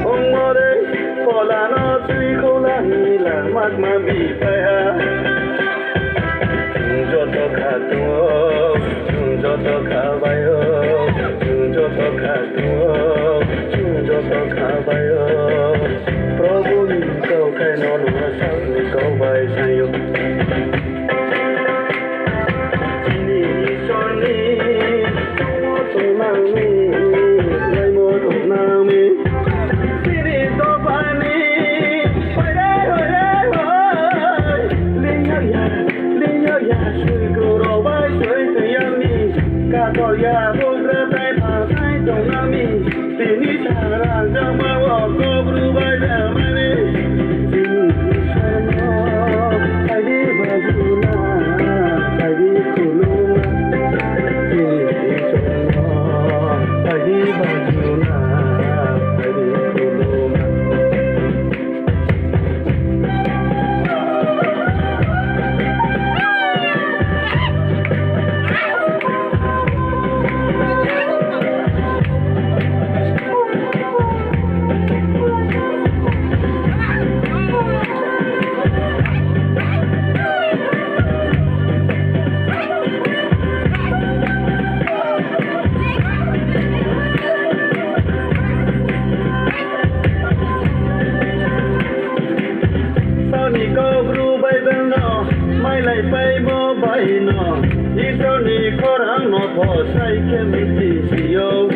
ông ngồi đây có là nó tuy không là nghĩ là mắt mà bị phải ha cho tôi khá tua cho tôi khá bay cho tôi khá tua cho tôi khá bay Prabhu ni kau khai nó lúa sang ni kau bay sang yo ni son ni tung nang mi lai mo tung nang mi ni to pa ni phải đấy linh ya suy cầu đầu bay suy từ yam mi cả tỏi ya bông ra tay phá tay trong nam mi tình ni cha ra trong mơ họ có bru bay ra mai ni tình san nó ai đi bao nhiêu na ai đi khulu tình san nó ai đi bao nhiêu na ai đi khulu mai lại bay mơ bay nọ đi sau này có răng nó thò say cái mình gì yêu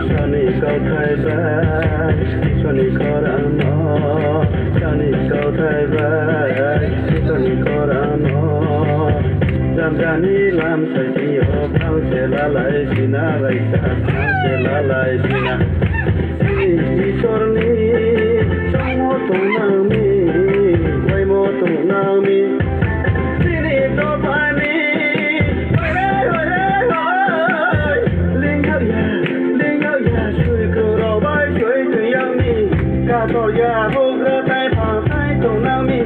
sau này câu thay bay sau này có răng nó sau này câu thay bay sau này có răng nó làm ra ní làm sai gì ở bao sẽ lá lại gì na lại sa sẽ lá lại gì na đi sau này trong mơ tung nang mi quay mơ tung nang mi tỏi ya bông ra tay phá tay trong nam mi